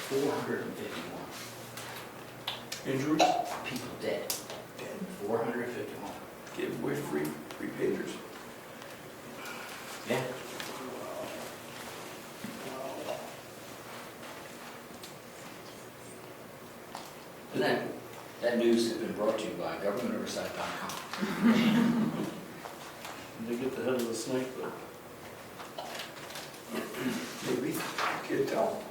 451 Injuries? people dead. 451. Gave away free pagers. Yeah. And that news has been brought to you by GovernmentOversite.com. They get the head of the snake though. Maybe, can't tell.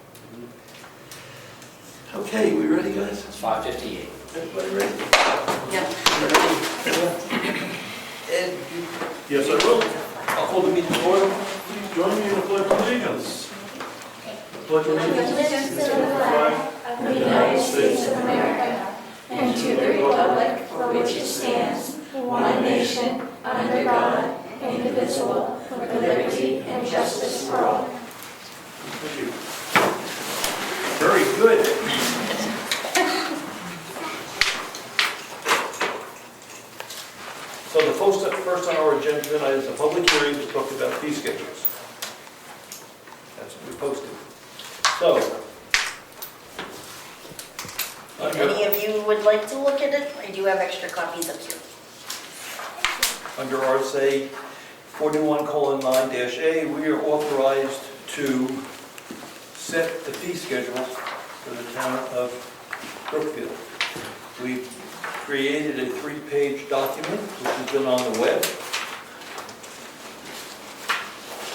Okay, we ready, guys? It's 5:58. Everybody ready? Yeah. Ready? Ed, you... Yes, I will. I'll hold the meeting to order. Please join me in the pledge of allegiance. The pledge of allegiance to the flag of the United States of America and to the republic for which it stands, one nation, under God, indivisible, with liberty and justice for all. Thank you. Very good. So the first on our agenda tonight is a public hearing to talk about fee schedules. That's what we posted. So, If any of you would like to look at it, I do have extra copies up here. under RSA 41:9-A, we are authorized to set the fee schedule for the town of Brookfield. We created a 3-page document which has been on the web.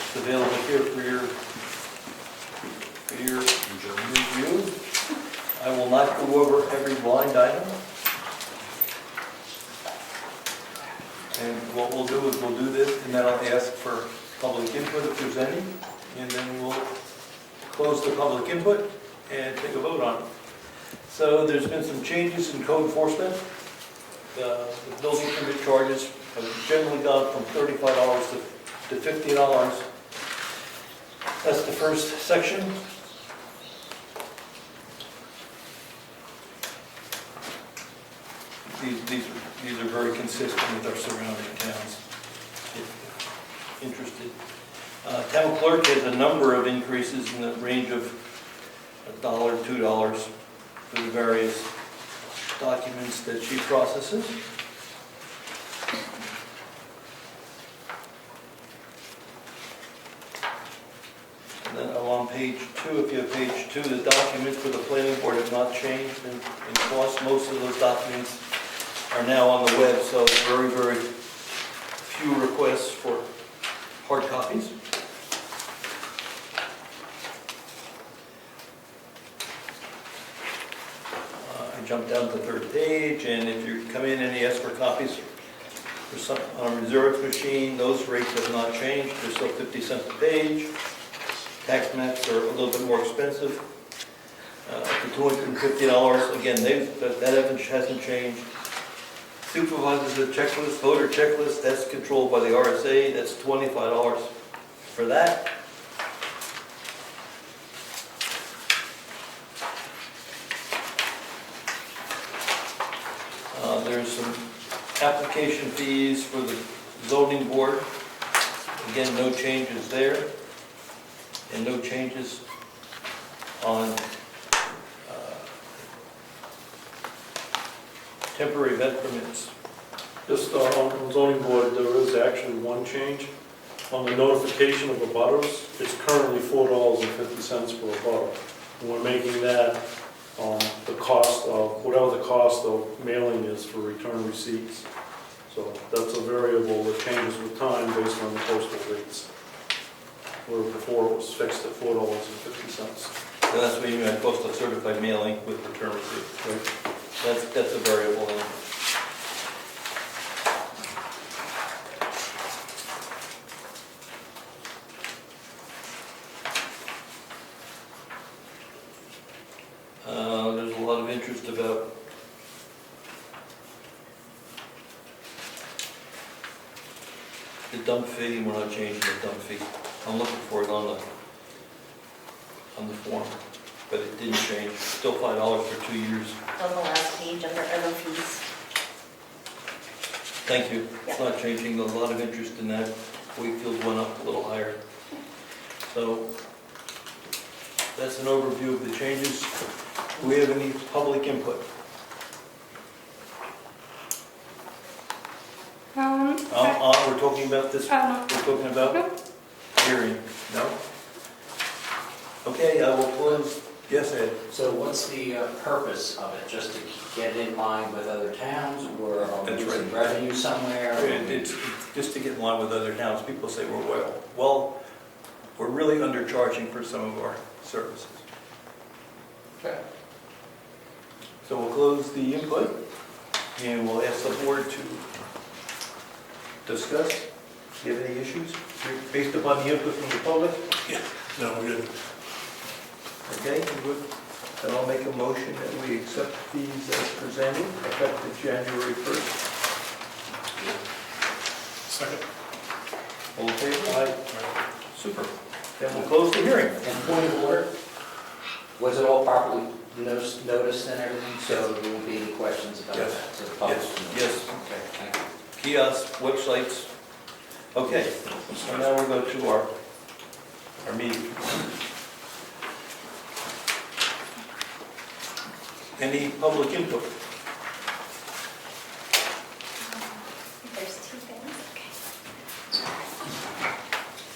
It's available here for your review. I will not go over every blind item. And what we'll do is we'll do this, and then I'll ask for public input if there's any, and then we'll close the public input and take a vote on it. So there's been some changes in code enforcement. The building permit charges have generally gone from $35 to $50. That's the first section. These are very consistent with our surrounding towns, if interested. Town clerk has a number of increases in the range of $1, $2 for the various documents that she processes. And then along page 2, if you have page 2, the documents for the planning board have not changed in cost. Most of those documents are now on the web, so very, very few requests for hard copies. I jumped down to the 3rd page, and if you come in and you ask for copies for some on a reserve machine, those rates have not changed. They're still 50 cents a page. Tax maps are a little bit more expensive, up to $250. Again, that hasn't changed. Supervisors a checklist, voter checklist, that's controlled by the RSA, that's $25 for that. There's some application fees for the zoning board. Again, no changes there. And no changes on temporary event permits. Just on zoning board, there is actually one change. On the notification of abutters, it's currently $4.50 for a butter. And we're making that the cost of, whatever the cost of mailing is for return receipts. So that's a variable that changes with time based on the postal rates. Where before it was fixed at $4.50. So that's what you mean by postal certified mailing with return receipt. Right. That's a variable then. There's a lot of interest about the dump fee. We're not changing the dump fee. I'm looking for it on the form, but it didn't change. Still $5 for 2 years. On the last page under other fees. Thank you. It's not changing. There's a lot of interest in that. Wakefield went up a little higher. So that's that's an overview of the changes. Do we have any public input? We're talking about this, no. we're talking about hearing, no? Okay, I will close, yes, Ed? So what's the purpose of it? Just to get it in line with other towns, or are we That's losing right. revenue somewhere? It's just to get in line with other towns. People say we're really undercharging for some of our services. Okay. So we'll close the input, and we'll ask the board to discuss. Do you have any issues based upon the input from the public? Yeah, no, we're good. Okay, good. Then I'll make a motion that we accept these as presented, effective January 1st. Second. All in favor? Aye. Super. Then we'll close the hearing. And point of order, was it all properly noticed and everything? So there won't be any questions about Yes. that to the public? Yes. Okay, thank you. Kiosks, websites. Okay, so now we'll go to our meeting. Any public input? There's two things, okay.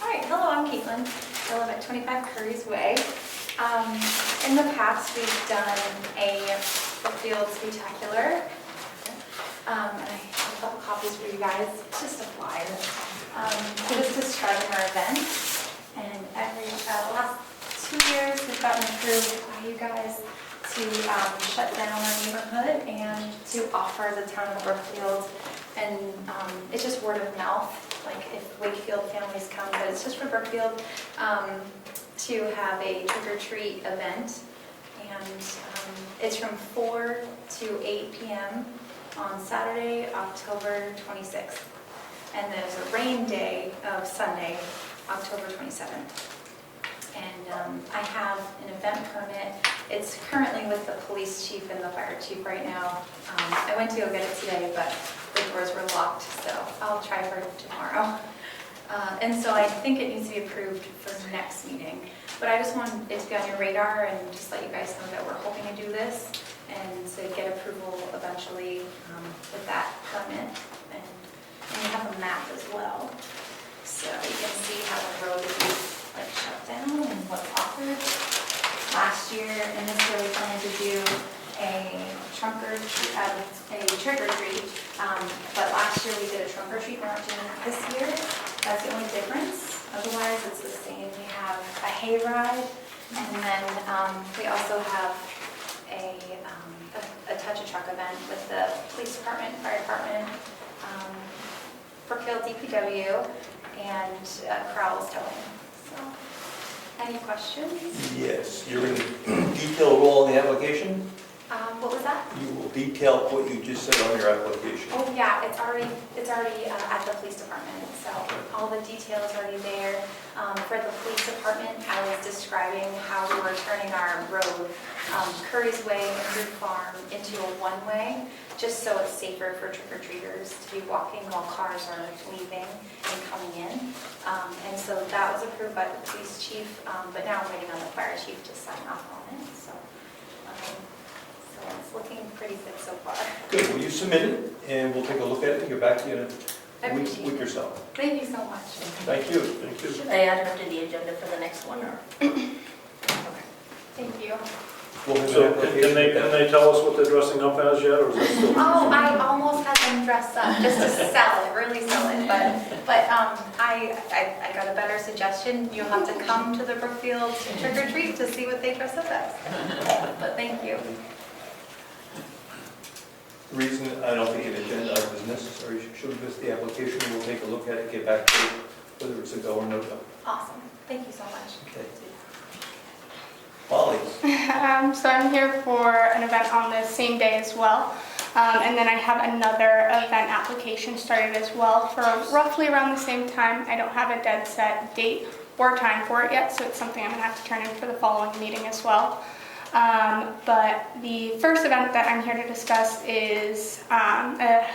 All right, hello, I'm Caitlin. I live at 25 Curry's Way. In the past, we've done a Brookfield spectacular. And I have a couple copies for you guys. It's just a flyer. So this is describing our event. And the last 2 years, we've gotten approved by you guys to shut down our neighborhood and to offer the town of Brookfield. And it's just word of mouth, like if Wakefield families come, but it's just for Brookfield, to have a trick-or-treat event. And it's from 4 to 8 p.m. on Saturday, October 26th. And there's a rain day of Sunday, October 27th. And I have an event permit. It's currently with the police chief and the fire chief right now. I went to go get it today, but the doors were locked, so I'll try for tomorrow. And so I think it needs to be approved for the next meeting. But I just want it to be on your radar and just let you guys know that we're hoping to do this and to get approval eventually with that permit. And you have a map as well, so you can see how the road is like shut down and what's offered. Last year, and this year we plan to do a trick or treat, but last year we did a trunk or treat. We're not doing it this year. That's the only difference. Otherwise, it's the same. We have a hay ride, and then we also have a touch a truck event with the police department, fire department, Brookfield DPW, and Crowell's Towing. So, any questions? Yes, you're going to detail it all in the application? What was that? You will detail what you just said on your application. Oh yeah, it's already at the police department, so all the details are already there. For the police department, I was describing how we were turning our road, Curry's Way and Root Farm, into a one-way, just so it's safer for trick-or-treaters to be walking while cars are leaving and coming in. And so that was approved by the police chief, but now I'm waiting on the fire chief to sign off on it, so. So it's looking pretty good so far. Good, well, you submit it, and we'll take a look at it and get back to you in I a appreciate week it. or so. Thank you so much. Thank you. Thank you. Should I add her to the agenda for the next one, or? Thank you. We'll have So an can application. they tell us what they're dressing up as yet, or is that still? Oh, I almost had them dress up just to sell it, really sell it, but I got a better suggestion. You'll have to come to the Brookfield trick or treat to see what they dress up as. But thank you. The reason I don't think an agenda item is necessary, should we visit the application, we'll take a look at it, get back to it, whether it's a go or no go. Awesome. Thank you so much. Okay. Molly? So I'm here for an event on the same day as well. And then I have another event application started as well for roughly around the same time. I don't have a dead set date or time for it yet, so it's something I'm going to have to turn in for the following meeting as well. But the first event that I'm here to discuss is a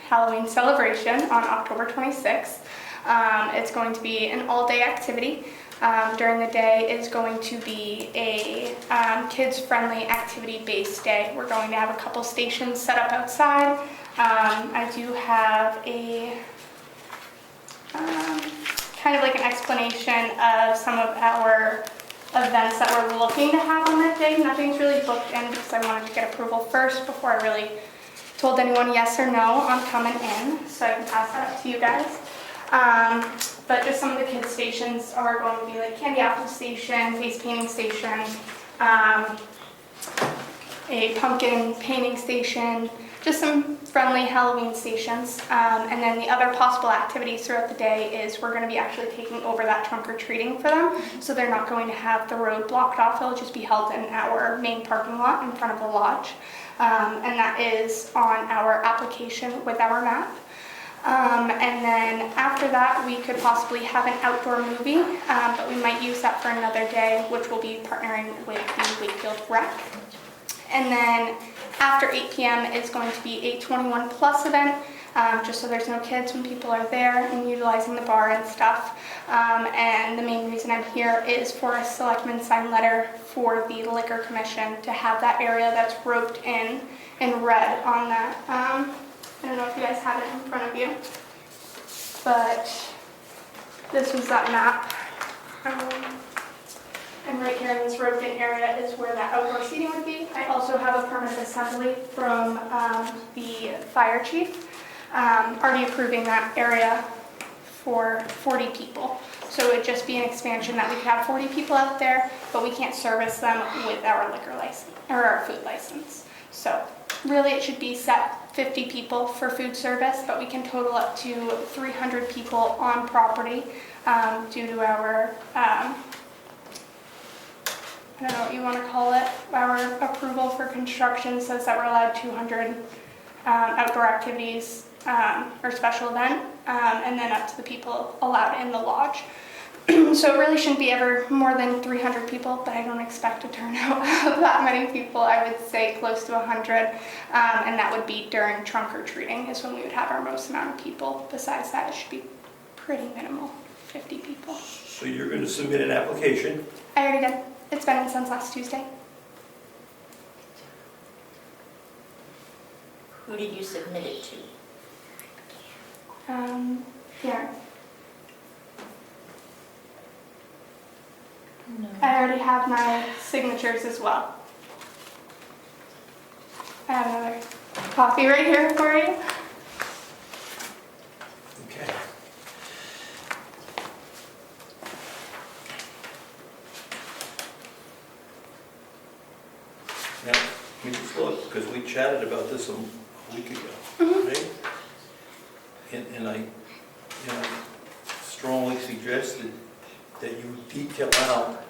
Halloween celebration on October 26th. It's going to be an all-day activity. During the day is going to be a kids-friendly activity-based day. We're going to have a couple stations set up outside. I do have a kind of like an explanation of some of our events that we're looking to have on that day. Nothing's really booked in because I wanted to get approval first before I really told anyone yes or no on coming in, so I can pass that up to you guys. But just some of the kids stations are going to be like candy apple station, face painting station, a pumpkin painting station, just some friendly Halloween stations. And then the other possible activities throughout the day is we're going to be actually taking over that trunk or treating for them. So they're not going to have the road blocked off. It'll just be held in our main parking lot in front of the lodge. And that is on our application with our map. And then after that, we could possibly have an outdoor movie, but we might use that for another day, which will be partnering with the Wakefield Rec. And then after 8 p.m. is going to be a 21 plus event, just so there's no kids when people are there and utilizing the bar and stuff. And the main reason I'm here is for a selectman sign letter for the Liquor Commission to have that area that's roped in red on that. I don't know if you guys have it in front of you, but this was that map. And right here in this roped-in area is where that outdoor seating would be. I also have a permit of assembly from the fire chief, already approving that area for 40 people. So it would just be an expansion that we could have 40 people out there, but we can't service them with our liquor license or our food license. So really it should be set 50 people for food service, but we can total up to 300 people on property due to our I don't know what you want to call it. Our approval for construction says that we're allowed 200 outdoor activities or special event, and then up to the people allowed in the lodge. So it really shouldn't be ever more than 300 people, but I don't expect a turnout of that many people. I would say close to 100, and that would be during trunk or treating is when we would have our most amount of people. Besides that, it should be pretty minimal, 50 people. So you're going to submit an application. I already did. It's been in since last Tuesday. Who did you submit it to? Here. No. I already have my signatures as well. I have another copy right here for you. Okay. Now, let me just look, because we chatted about this a week ago, right? And I strongly suggested that you detail out.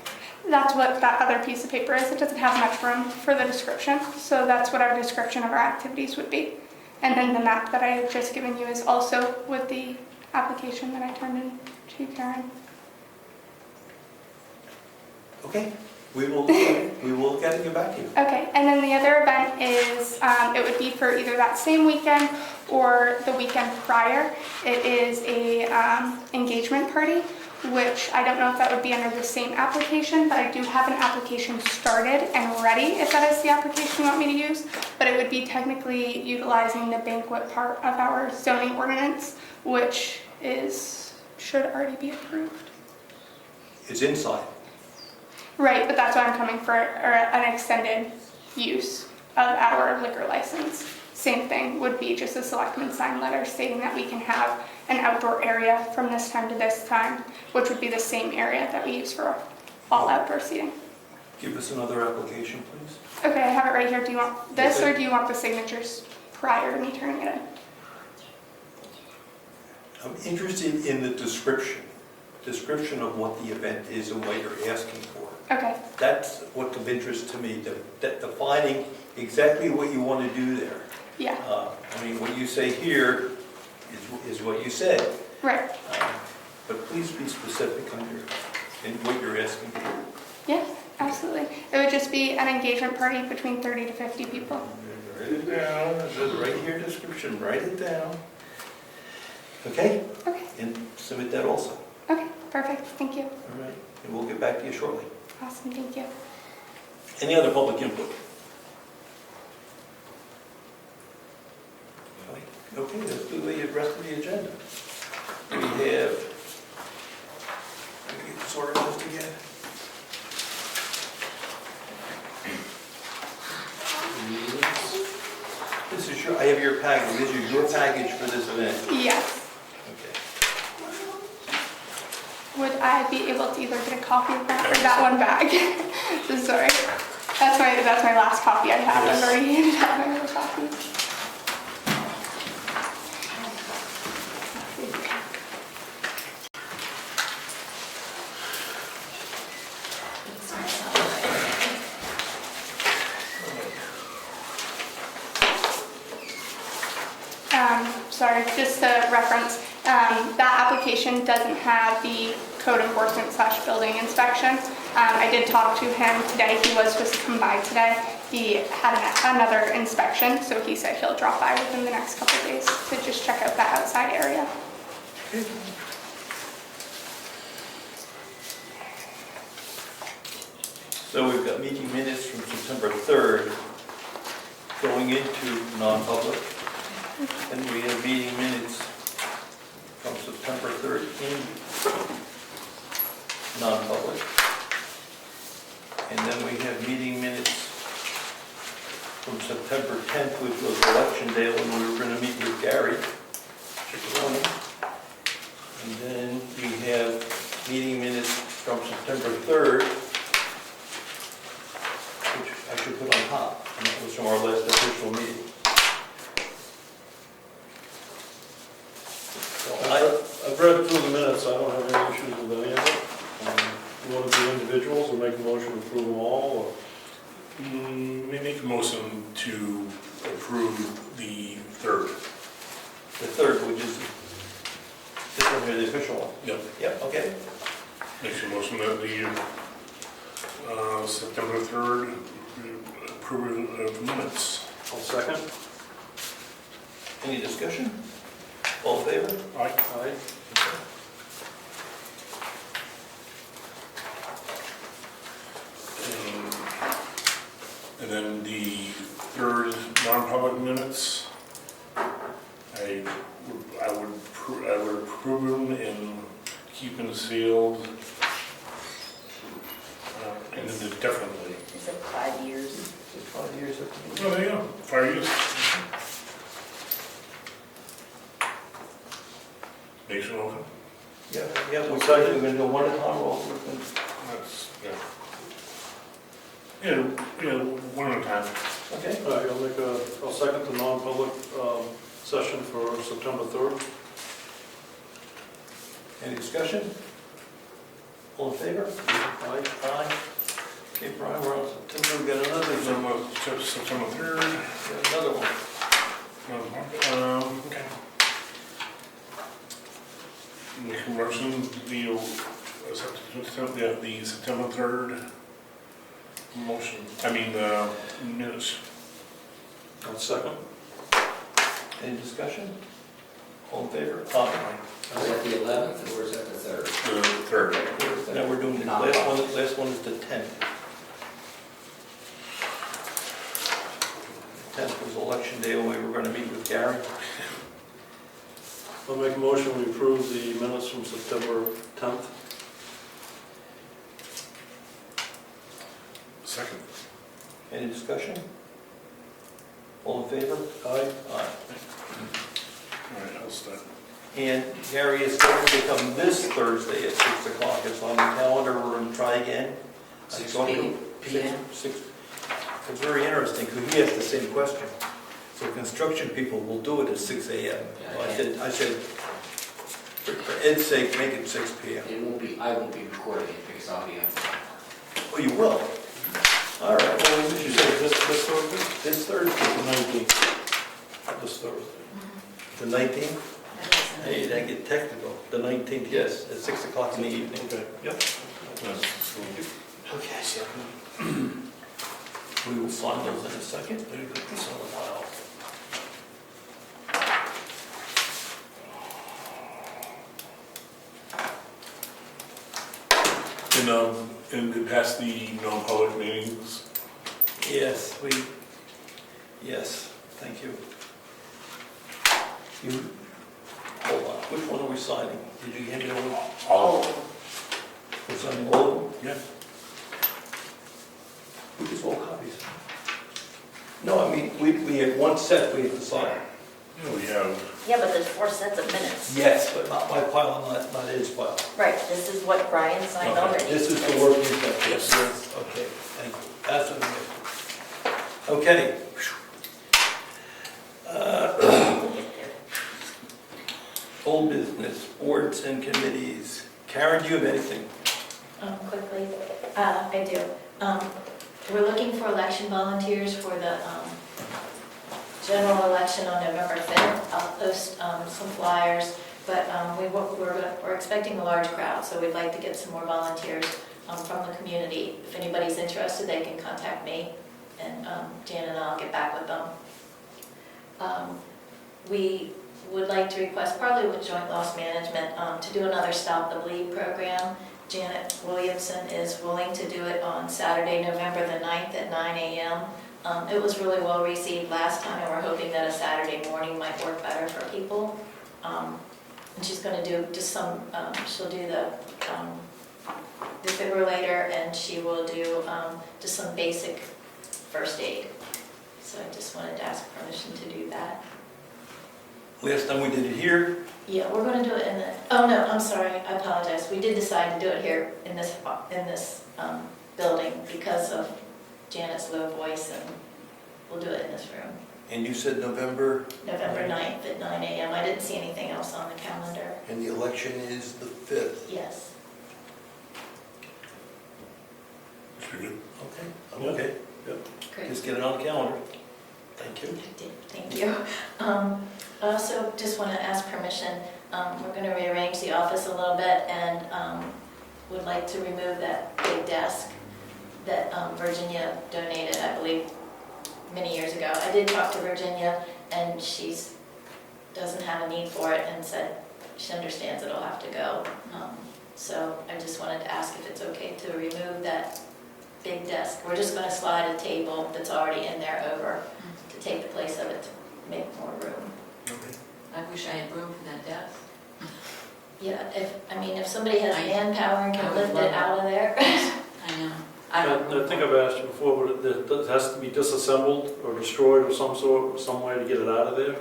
That's what that other piece of paper is. It doesn't have much room for the description, so that's what our description of our activities would be. And then the map that I have just given you is also with the application that I turned in to Karen. Okay, we will look at it and get back to you. Okay, and then the other event is, it would be for either that same weekend or the weekend prior. It is a engagement party, which I don't know if that would be under the same application, but I do have an application started and ready if that is the application you want me to use. But it would be technically utilizing the banquet part of our zoning ordinance, which should already be approved. It's inside. Right, but that's why I'm coming for an extended use of our liquor license. Same thing, would be just a selectman sign letter stating that we can have an outdoor area from this time to this time, which would be the same area that we use for all outdoor seating. Give us another application, please. Okay, I have it right here. Do you want this or do you want the signatures prior to me turning it in? I'm interested in the description of what the event is and what you're asking for. Okay, That's what's of interest to me, defining exactly what you want to do there. yeah, I mean, what you say here is what you said, right. but please be specific in what you're asking for. Yeah, absolutely. It would just be an engagement party between 30 to 50 people. Write it down, it says right here, description, write it down. Okay? Okay. and submit that also. Okay, perfect, thank you. All right, and we'll get back to you shortly. Awesome, thank you. Any other public input? Okay, let's do the rest of the agenda. We have, let me get this organized again. This is your, I have your package, this is your package for this event. Yes. Okay. Would I be able to either get a copy of that or that one bag? So sorry. That's my last copy I have. I've already handed out my other copy. Sorry, just to reference, that application doesn't have the code enforcement / building inspection. I did talk to him today. He was supposed to come by today. He had another inspection, so he said he'll drop by within the next couple of days to just check out that outside area. So we've got meeting minutes from September 3rd going into non-public. And we have meeting minutes from September 3rd in non-public. And then we have meeting minutes from September 10th, which was election day when we were going to meet with Gary Ciccarone. And then we have meeting minutes from September 3rd, which I should put on top, and that was from our last official meeting. I've read through the minutes, I don't have any issues with any of it. You want to do individuals or make a motion to approve them all, or? We make a motion to approve the third. The third, which is this one here, the official one. Yep. Yep, okay. Makes a motion that the September 3rd approval of minutes. I'll second. Any discussion? All in favor? Aye. Aye. And then the third non-public minutes, I would approve them and keep them sealed indefinitely. Is it 5 years? It's 5 years at the meeting. Oh, there you go, 5 years. Makes it open. Yeah, we're going to do one at a time, or we're going to... That's, yeah. Yeah, one at a time. Okay. All right, I'll second the non-public session for September 3rd. Any discussion? All in favor? Aye. Aye. Okay, Brian, we're on September, we got another, September 3rd. got another one. Okay. Make a motion, the September 3rd motion, minutes. I'll second. Any discussion? All in favor? Aye. Is that the 11th or is that the 3rd? The 3rd. Now we're doing the last one is the 10th. 10th was election day when we were going to meet with Gary. I'll make a motion, we approve the minutes from September 10th. Second. Any discussion? All in favor? Aye. Aye. All right, I'll start. And Gary is scheduled to come this Thursday at 6 o'clock. It's on the calendar. We're going to try again. 6 p.m. 6. It's very interesting because he asked the same question. So construction people will do it at 6 a.m. I said, for Ed's sake, make it 6 p.m. I won't be recording it because I'll be on. Oh, you will? All right. Well, Did you say this Thursday? this Thursday, The 19th. This Thursday. the 19th. Hey, I get technical. The 19th, yes, at 6 o'clock in the evening. Okay. Yep. Okay. We will sign those in a second. We'll put this on the file. And pass the non-public meetings. Yes, yes, thank you. You, hold on, which one are we signing? Did you hand me one? Oh, We're signing all of them? Yeah. We just all copies. No, I mean, we had one set we had to sign. Yeah, we have. yeah, but there's 4 sets of minutes. Yes, but not my pile, not his pile. Right, this is what Brian signed Okay, already. this is the working set. Yes. Okay, thank you. That's what I'm making. Okay. Old business, boards and committees. Karen, do you have anything? Quickly, I do. We're looking for election volunteers for the general election on November 5th. I'll post some flyers, but we're expecting a large crowd, so we'd like to get some more volunteers from the community. If anybody's interested, they can contact me, and Jan and I'll get back with them. We would like to request, partly with Joint Loss Management, to do another Stop the Bleed program. Janet Williamson is willing to do it on Saturday, November the 9th at 9 a.m. It was really well received last time, and we're hoping that a Saturday morning might work better for people. And she's going to do just some, she'll do the defibrillator, and she will do just some basic first aid. So I just wanted to ask permission to do that. Last time we did it here, Yeah, we're going to do it in the, oh no, I'm sorry, I apologize. We did decide to do it here in this building because of Janet's low voice, and we'll do it in this room. and you said November, November 9th at 9 a.m. I didn't see anything else on the calendar. and the election is the 5th. Yes. Pretty good. Okay, I'm Yeah. okay. Great. Just get it on the calendar. Thank you. I did, thank you. I also just want to ask permission, we're going to rearrange the office a little bit, and would like to remove that big desk that Virginia donated, I believe, many years ago. I did talk to Virginia, and she doesn't have a need for it, and said she understands it'll have to go. So I just wanted to ask if it's okay to remove that big desk. We're just going to slide a table that's already in there over to take the place of it to make more room. Okay. I wish I had room for that desk. Yeah, if somebody has manpower and I can would lift love it it. out of there. I know. I don't. I think I've asked you before, but it has to be disassembled or destroyed of some sort, some way to get it out of there?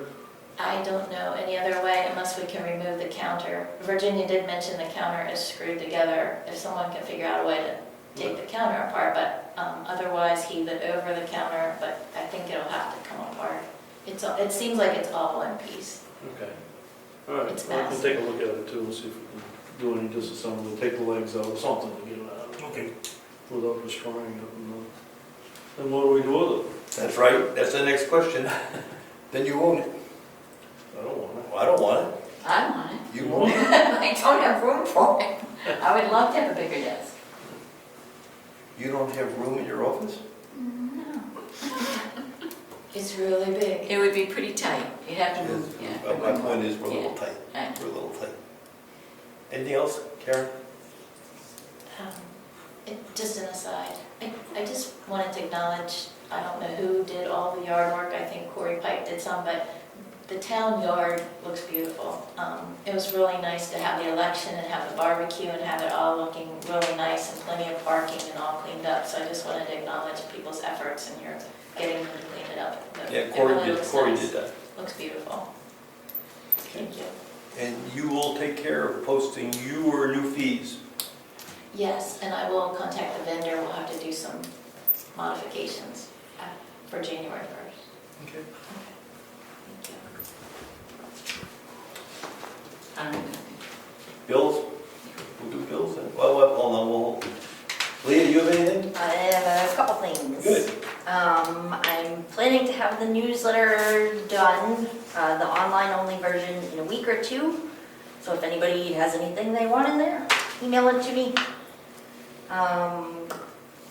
I don't know any other way unless we can remove the counter. Virginia did mention the counter is screwed together, if someone can figure out a way to take the counter apart, but otherwise heave it over the counter, but I think it'll have to come apart. It seems like it's all one piece. Okay. All right, It's well, I can massive. take a look at it too and see if we can do any disassembly, take the legs out or something to get it out Okay. without destroying it. And what do we do with it? That's right, that's the next question. Then you own it. I don't want it. Well, I don't want it. I want it. You own it. I don't have room for it. I would love to have a bigger desk. You don't have room in your office? No. It's really big. It would be pretty tight. You'd have to move, yeah. Well, my point is, we're a little tight. I- We're a little tight. Anything else, Karen? Just an aside, I just wanted to acknowledge, I don't know who did all the yard work, I think Corey Pike did some, but the town yard looks beautiful. It was really nice to have the election and have the barbecue and have it all looking really nice and plenty of parking and all cleaned up, so I just wanted to acknowledge people's efforts and your getting them to clean it up. But Yeah, it Corey really did, looks Corey nice. did that. Looks beautiful. Thank you. And you will take care of posting your new fees. Yes, and I will contact the vendor, we'll have to do some modifications for January 1st. Okay. Thank you. I don't know. Bills? We'll do bills then. Well, hold on, we'll. Leah, you have anything? I have a couple things. Good. I'm planning to have the newsletter done, the online-only version, in a week or two. So if anybody has anything they want in there, email it to me.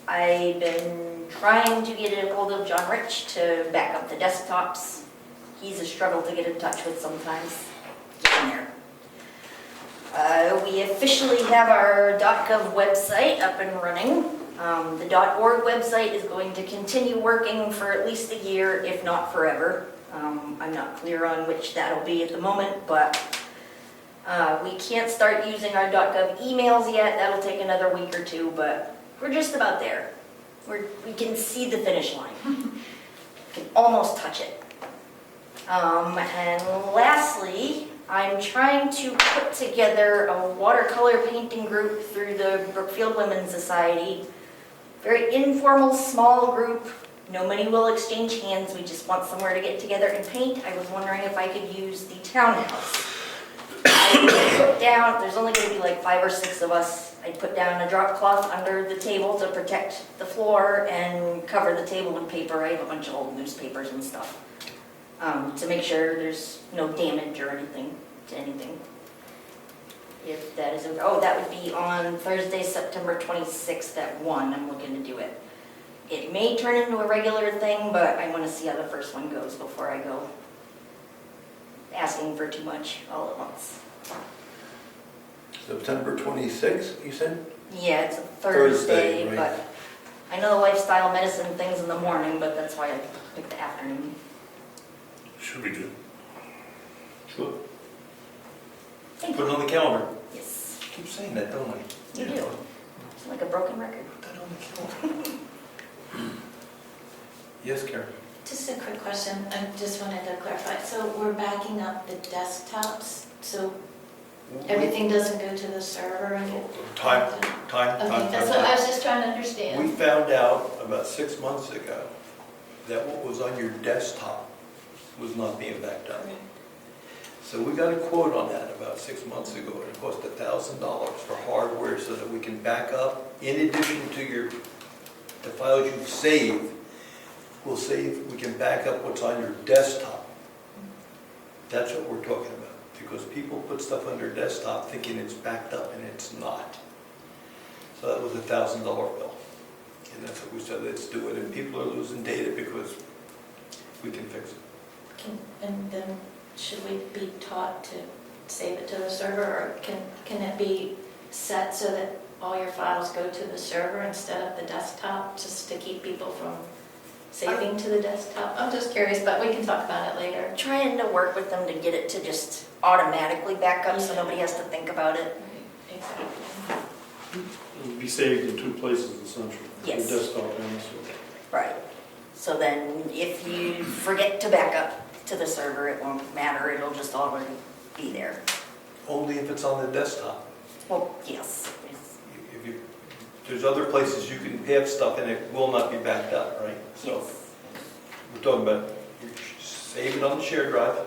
I've been trying to get a hold of John Rich to back up the desktops. He's a struggle to get in touch with sometimes. Getting there. We officially have our .gov website up and running. The .org website is going to continue working for at least a year, if not forever. I'm not clear on which that'll be at the moment, but we can't start using our .gov emails yet. That'll take another week or two, but we're just about there. We can see the finish line. We can almost touch it. And lastly, I'm trying to put together a watercolor painting group through the Brookfield Women's Society. Very informal, small group. Nobody will exchange hands. We just want somewhere to get together and paint. I was wondering if I could use the townhouse. I put down, there's only going to be like 5 or 6 of us. I put down a drop cloth under the table to protect the floor and cover the table with paper. I have a bunch of old newspapers and stuff to make sure there's no damage or anything to anything. If that is, oh, that would be on Thursday, September 26th at 1. I'm looking to do it. It may turn into a regular thing, but I want to see how the first one goes before I go asking for too much all at once. September 26th, you said? Yeah, it's a Thursday, Thursday, right. but I know the lifestyle medicine thing's in the morning, but that's why I picked the afternoon. Should be good. Sure. Thank Put it you. on the calendar. Yes, Keep saying that, don't I? you do. It's like a broken record. Put that on the calendar. Yes, Karen? Just a quick question, I just wanted to clarify. So we're backing up the desktops, so everything doesn't go to the server and get... Time. Okay, that's what I was just trying to understand. We found out about 6 months ago that what was on your desktop was not being backed up. So we got a quote on that about 6 months ago, and it cost $1,000 for hardware so that we can back up, in addition to the files you've saved, we can back up what's on your desktop. That's what we're talking about, because people put stuff on their desktop thinking it's backed up, and it's not. So that was $1,000 bill. And that's what we said, let's do it. And people are losing data because we can fix it. And then should we be taught to save it to the server, or can it be set so that all your files go to the server instead of the desktop, just to keep people from saving to the desktop? I'm just curious, but we can talk about it later. Trying to work with them to get it to just automatically back up so nobody has to think about it. Exactly. It would be saved in 2 places essentially. Yes. The desktop and the server. Right. So then if you forget to back up to the server, it won't matter. It'll just already be there. Only if it's on the desktop. Well, yes. There's other places you can have stuff and it will not be backed up, right? So Yes. we're talking about you save it on the shared drive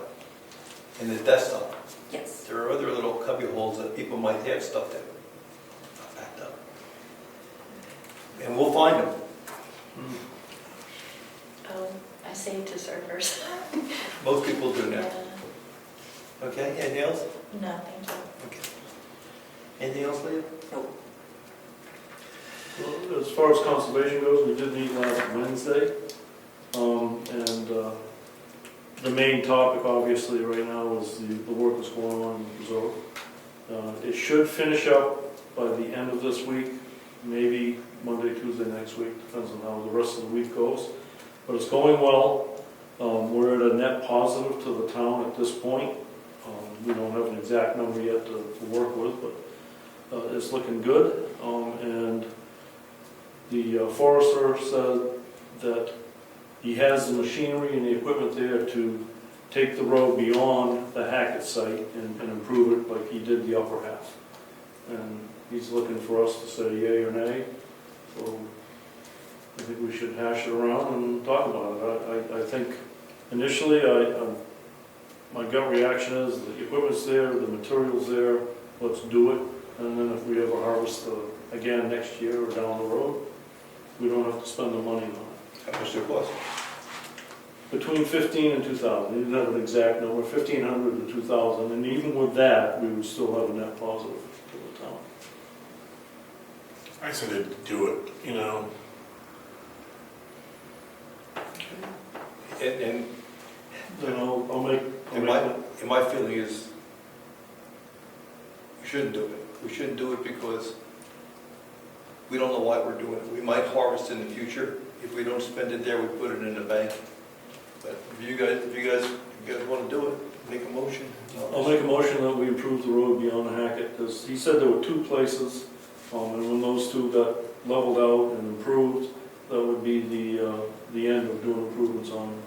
and the desktop. Yes. There are other little cubby holes that people might have stuff that are not backed up. And we'll find them. Oh, I save to servers. Most people do now. Yeah. Okay, anything else? No, thank you. Okay. Anything else, Leah? Nope. Well, as far as conservation goes, we did meet last Wednesday. The main topic, obviously, right now is the work that's going on in the resort. It should finish up by the end of this week, maybe Monday, Tuesday next week, depends on how the rest of the week goes. But it's going well. We're at a net positive to the town at this point. We don't have an exact number yet to work with, but it's looking good. And the forester said that he has the machinery and the equipment there to take the road beyond the Hackett site and improve it like he did the upper half. And he's looking for us to say yay or nay. So I think we should hash it around and talk about it. I think initially, my gut reaction is the equipment's there, the material's there, let's do it. And then if we ever harvest again next year or down the road, we don't have to spend the money on it. How much it cost? Between 15 and 2,000, he didn't have an exact number, 1,500 to 2,000, and even with that, we would still have a net positive to the town. I said to do it, you know. And Then I'll make my feeling is you shouldn't do it. We shouldn't do it because we don't know why we're doing it. We might harvest in the future. If we don't spend it there, we put it in the bank. But if you guys want to do it, make a motion. I'll make a motion that we improve the road beyond Hackett, because he said there were 2 places, and when those 2 got leveled out and improved, that would be the end of doing improvements on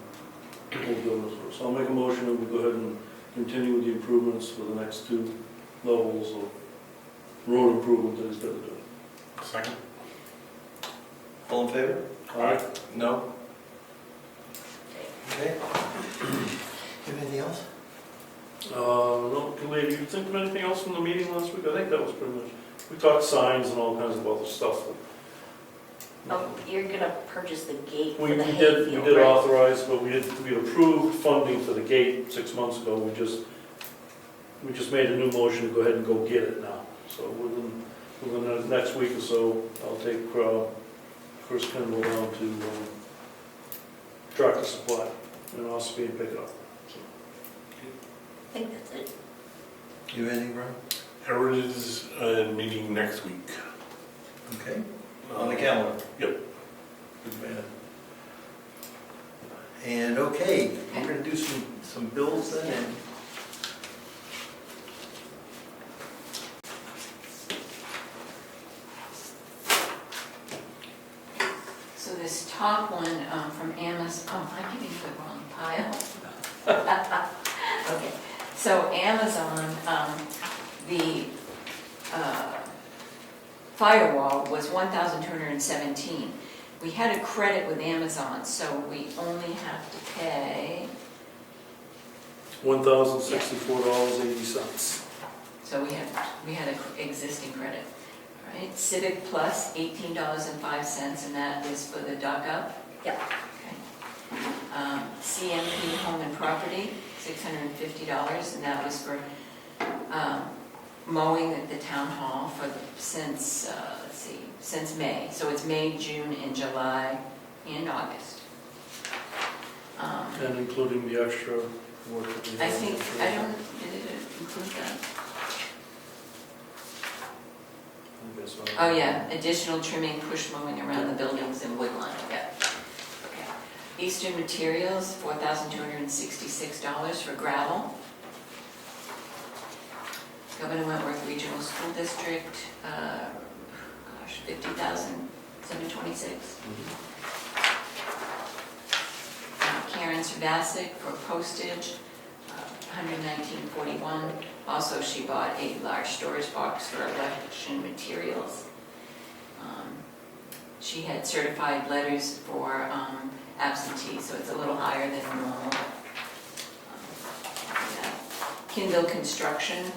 Old Government Road. So I'll make a motion that we go ahead and continue with the improvements for the next 2 levels of road improvement that he's got to do. Second? All in favor? Aye. No? Okay. You have anything else? No, Lady, you think of anything else from the meeting last week? I think that was pretty much, we talked signs and all kinds of other stuff. Oh, you're gonna purchase the gate for We the did hayfield, right? authorize, but we had approved funding for the gate 6 months ago. We just made a new motion to go ahead and go get it now. So within the next week or so, I'll take Chris Kendall down to Tractor Supply in Ospey and pick it up. So, I think that's it. You have anything, Brian? Heritage is meeting next week. Okay. On the calendar? Yep. Good man. And okay, we're gonna do some bills then, and So this top one from Amazon, oh, I'm giving you the wrong pile. Okay, so Amazon, the firewall was $1,217. We had a credit with Amazon, so we only have to pay, $1,064.80. so we had an existing credit. All right, Civic Plus, $18.05, and that is for the duck up. Yep. Okay. CMP Home and Property, $650, and that was for mowing at the town hall since May. So it's May, June, and July, and August. And including the extra work that we I have. think, did it include that? I guess so. Oh, yeah, additional trimming, push mowing around the buildings and woodline, yeah. Okay. Eastern Materials, $4,266 for gravel. Governor Wentworth Regional School District, $50,726. Karen Savasic for postage, $119.41. Also, she bought a large storage box for election materials. She had certified letters for absentee, so it's a little higher than normal. Kindle Construction,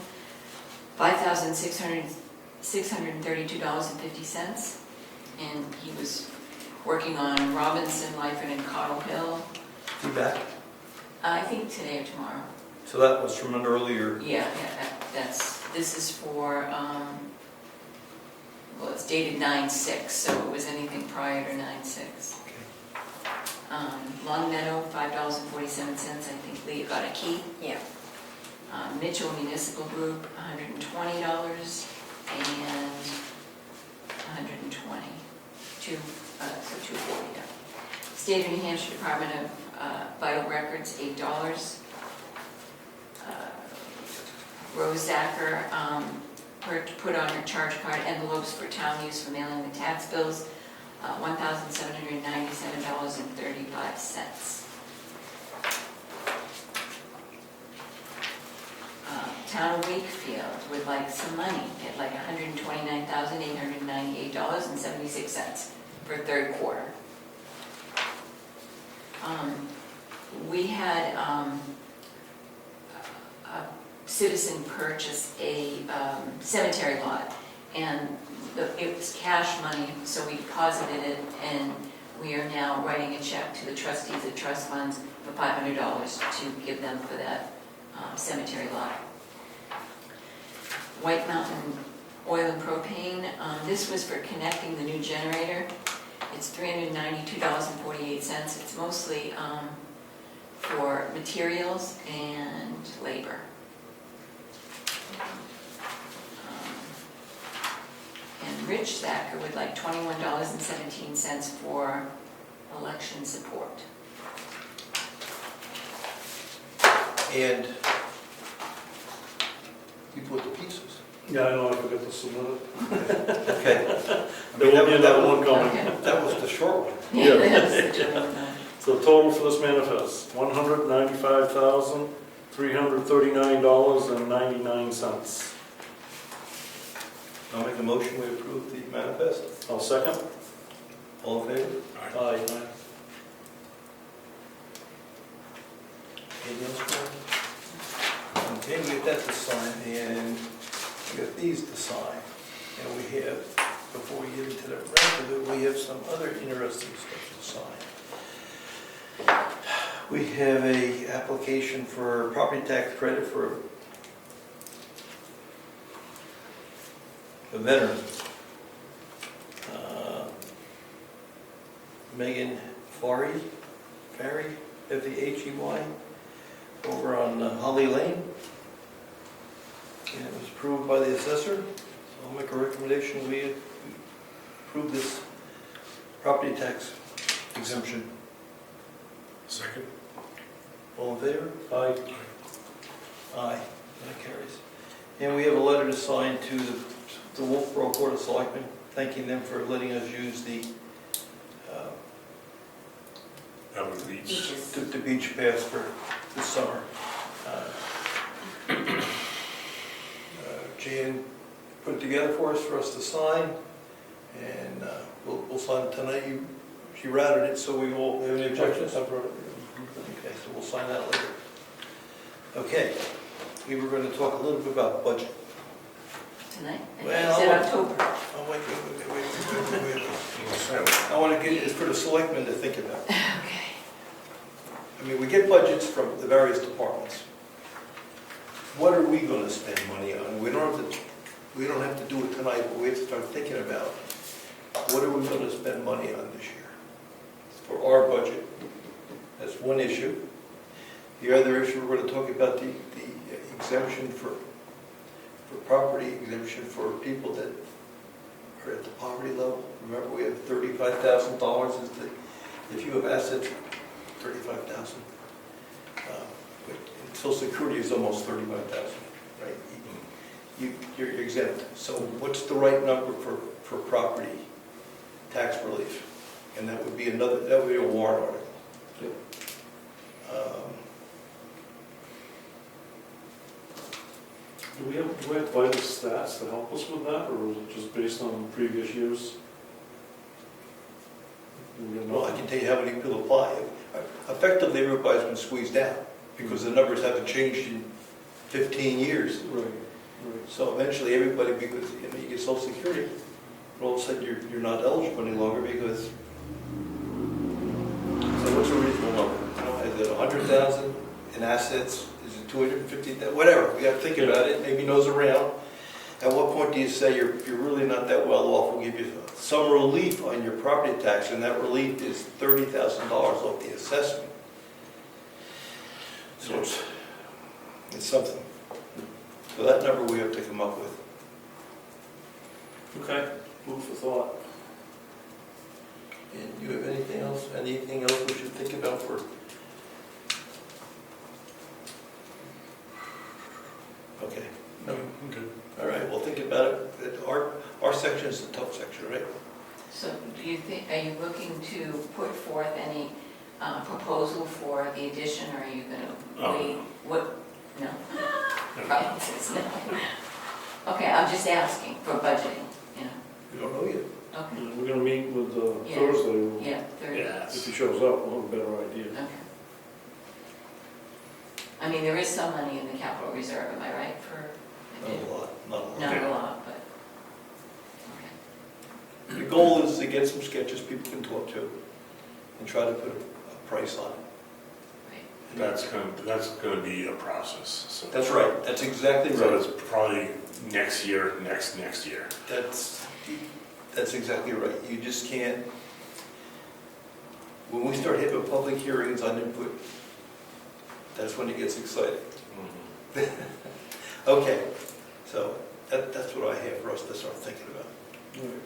$5,632.50, and he was working on Robinson, Lyford, and Cottle Hill. you back? I think today or tomorrow. So that was from an earlier, Yeah, this is for, well, it's dated 9/6, so it was anything prior to 9/6. Long Meadow, $5.47, I think Leah got a key. Yeah. Mitchell Municipal Group, $120, and $120, so $240. Yeah. State of New Hampshire Department of Vital Records, $8. Rose Zacher put on her charge card envelopes for town use for mailing the tax bills, $1,797.35. Town of Wakefield would like some money, at like $129,898.76 for third quarter. We had a citizen purchase a cemetery lot, and it was cash money, so we deposited it, and we are now writing a check to the trustees of trust funds for $500 to give them for that cemetery lot. White Mountain Oil and Propane, this was for connecting the new generator. It's $392.48. It's mostly for materials and labor. Rich Thacker would like $21.17 for election support. And you put the pieces. Yeah, I know, I forgot to submit it. Okay. There will be another one coming. Okay. That was the short one. Yeah. That's the $21. So the total for this manifest, $195,339.99. I'll make a motion, we approve the manifest. I'll second. All in favor? Aye. Anything else, Gordon? Okay, we have that to sign, and we got these to sign. And we have, before we get into the rest of it, we have some other interesting stuff to sign. We have a application for property tax credit for a veteran. Megan Farry, F-E-H-E-Y, over on Holly Lane. And it was approved by the assessor. So I'll make a recommendation, we approve this property tax exemption. Second? All in favor? Aye. Aye, that carries. And we have a letter to sign to the Wolfboro Board of Selectmen, thanking them for letting us use the Beach. Beaches. the beach pass for this summer. Jan put it together for us to sign, and we'll sign it tonight. She routed it, so we won't have any objections. I've read it. Okay, so we'll sign that later. Okay, we were going to talk a little bit about budget. Tonight? Well, Is it October? Oh, wait. I want to get it for the selectmen to think about. Okay. I mean, we get budgets from the various departments. What are we going to spend money on? We don't have to do it tonight, but we have to start thinking about what are we going to spend money on this year for our budget. That's one issue. The other issue, we're going to talk about the exemption for property exemption for people that are at the poverty level. Remember, we have $35,000 is if you have assets, $35,000. But Social Security is almost $35,000, right? You're exempt. So what's the right number for property tax relief? And that would be a warrant article. Yep. Do we have vital stats to help us with that, or is it just based on previous years? Well, I can tell you how many people apply. Effectively, everybody's been squeezed out because the numbers haven't changed in 15 years. Right. So eventually, everybody, because you get Social Security, and all of a sudden you're not eligible any longer because. So what's a reasonable number? You know, is it 100,000 in assets? Is it 250,000? Whatever. We got to think about it. Maybe nose around. At what point do you say you're really not that well off? We'll give you some relief on your property tax, and that relief is $30,000 off the assessment. So it's something. So that number we have to come up with. Okay, food for thought. And you have anything else? Anything else we should think about for? Okay. No. Okay. All right. We'll think about it. Our section is the tough section, right? So do you think, are you looking to put forth any proposal for the addition, or are you going to wait? What? No? Probably says no. Okay, I'm just asking for budgeting, you know. We don't know yet. Okay. We're gonna meet with Yeah. Thursday. Yeah, 30. If he shows up, we'll have a better idea. Okay. I mean, there is some money in the capital reserve, am I right, for? Not a lot. Not a lot. Not a lot, but, okay. The goal is to get some sketches people can talk to and try to put a price on it. Right. That's going to be a process. So. That's right. That's exactly So right. it's probably next year, next year. That's exactly right. You just can't. When we start having public hearings on input, that's when it gets exciting. Okay, so that's what I have for us to start thinking about. Anything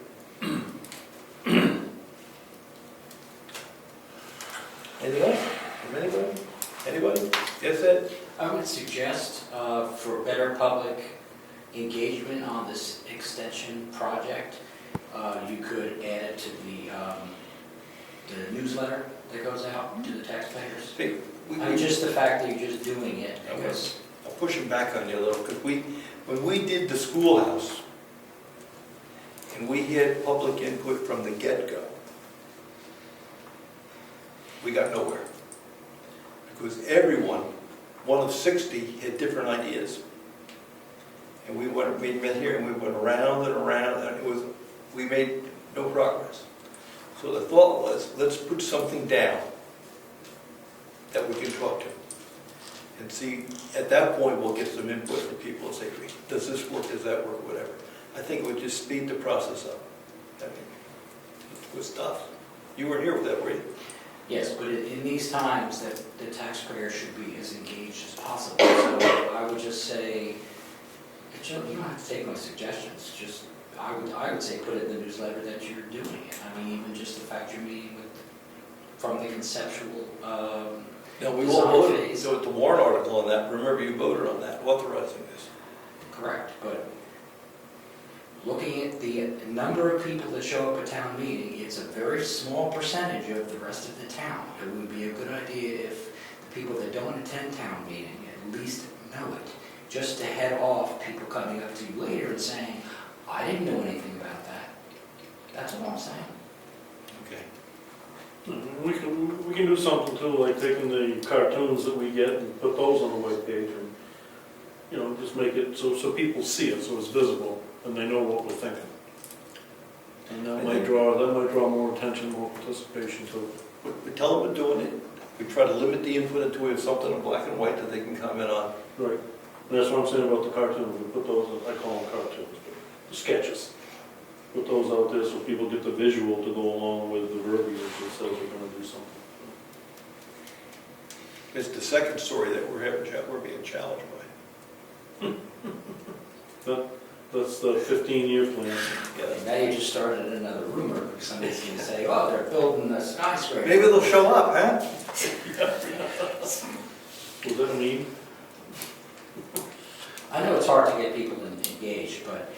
else from anybody? Anybody? Yes, Ed? I would suggest for better public engagement on this extension project, you could add it to the newsletter that goes out to the taxpayers. Hey, I mean, just the fact that you're just doing it, because I'm pushing back on you a little, because when we did the schoolhouse, and we had public input from the get-go, we got nowhere. Because everyone, one of 60, had different ideas. And we met here and we went around and around, and we made no progress. So the thought was, let's put something down that we can talk to. And see, at that point, we'll get some input from people and say, does this work, does that work, whatever. I think it would just speed the process up. I mean, it was tough. You weren't here with that, were you? yes, but in these times, that the taxpayer should be as engaged as possible. So I would just say, you don't have to take my suggestions, just, I would say put it in the newsletter that you're doing it. I mean, even just the fact you're meeting with, from the conceptual, No, we won't vote. So it's the warrant article on that. Remember, you voted on that, authorizing this. correct, but looking at the number of people that show up at town meeting, it's a very small percentage of the rest of the town. It would be a good idea if the people that don't attend town meeting at least know it, just to head off people coming up to you later and saying, I didn't know anything about that. That's all I'm saying. Okay. We can do something too, like taking the cartoons that we get and put those on the webpage and, you know, just make it so people see it, so it's visible and they know what we're thinking. And that might draw more attention, more participation too. We tell them we're doing it. We try to limit the input until we have something in black and white that they can comment on. Right. And that's what I'm saying about the cartoons. We put those, I call them cartoons, but the sketches. Put those out there so people get the visual to go along with the verbiage that says we're going to do something. It's the second story that we're being challenged by. That's the 15-year plan. Yeah. Now you just started another rumor, because somebody's going to say, oh, they're building a skyscraper. Maybe they'll show up, huh? Was that a meme? I know it's hard to get people engaged, but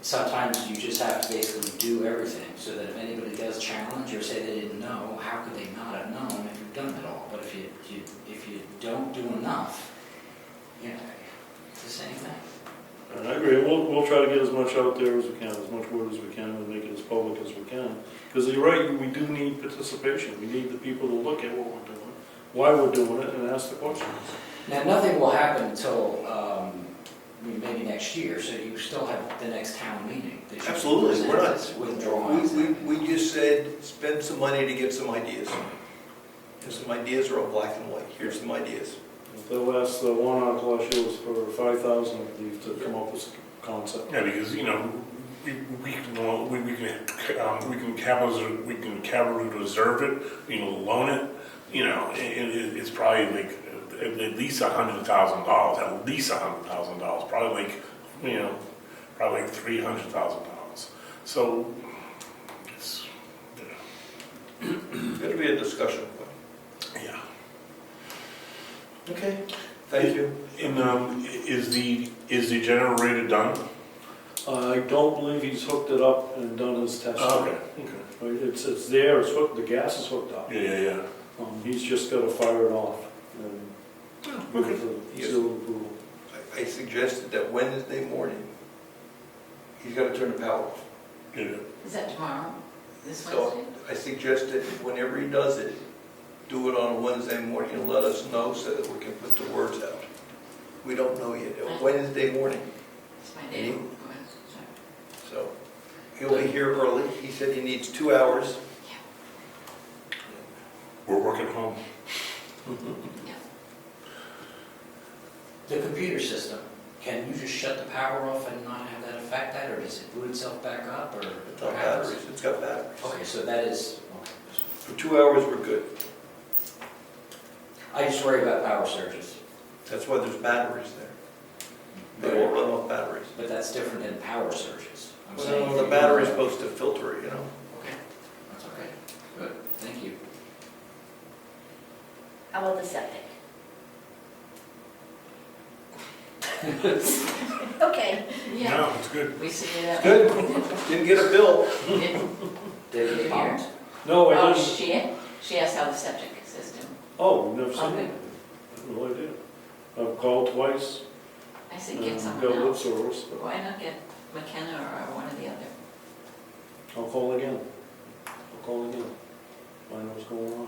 sometimes you just have to basically do everything, so that if anybody does challenge or say they didn't know, how could they not have known if you've done it all? But if you don't do enough, you know, it's the same thing. And I agree. We'll try to get as much out there as we can, as much word as we can, and make it as public as we can. Because you're right, we do need participation. We need the people to look at what we're doing, why we're doing it, and ask the questions. Now, nothing will happen until maybe next year, so you still have the next town meeting. That you Absolutely. present We're not this with drawings. We just said, spend some money to get some ideas. And some ideas are all black and white. Here's some ideas. The last one article last year was for $5,000, I believe, to come up with a concept. Yeah, because, you know, we can capital reserve it, you know, loan it, you know, it's probably like at least $100,000, at least $100,000, probably like, you know, probably like $300,000. So it's, It's going to be a discussion point. yeah. Okay. Thank you. And is the generator done? I don't believe he's hooked it up and done his testing. Okay. It's there, it's hooked, the gas is hooked up. Yeah. He's just got to fire it off and Okay. give it the seal of approval. I suggested that Wednesday morning, he's got to turn the power off. Yeah. Is that tomorrow? This So Wednesday? I suggested whenever he does it, do it on a Wednesday morning and let us know so that we can put the words out. We don't know yet. Wednesday morning. It's my day. Mhm. Go ahead. Sorry. So he'll be here early. He said he needs 2 hours. We're working home. The computer system, can you just shut the power off and not have that affect that, or does it boot itself back up, or It's got what happens? batteries. It's got batteries. Okay, so that is, okay. For 2 hours, we're good. I just worry about power surges, That's why there's batteries there. They won't run off batteries. but that's different than power surges. I'm saying. Well, the battery's supposed to filter it, you know? Okay, that's okay. Good, thank you. How about the septic? Okay, Yeah, No, it's good. we see it. Good, didn't get a bill. Did it get pumped? No, I Oh, didn't. she asked how the septic system, Oh, never seen Okay. it. I have no idea. I've called twice, I said and get got someone lip else. service, but Why not get McKenna or one of the other? I'll call again. Find out what's going on.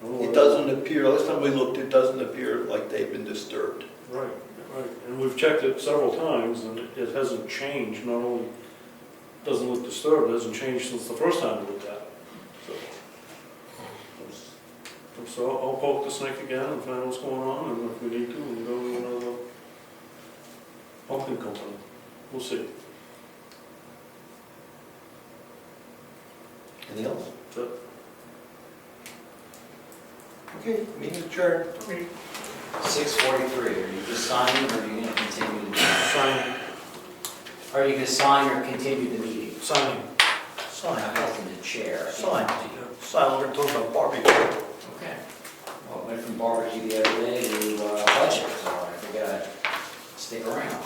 I don't know It what- doesn't appear, last time we looked, it doesn't appear like they've been disturbed. Right, right. And we've checked it several times, and it hasn't changed. Not only doesn't look disturbed, it hasn't changed since the first time we looked at it. So I'll poke the snake again and find out what's going on, and if we need to, we can go to another pumping company. We'll see. Anything else? But, Okay, meeting adjourned. 6:43, are you just signing or are you gonna continue the meeting? signing, Are you gonna sign or continue the meeting? signing. I'm asking the chair. Sign. Sign, we're gonna talk about barbecue. Okay. Well, it went from barbecue the other day to budget, so I figured I'd stick around.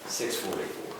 $6:44.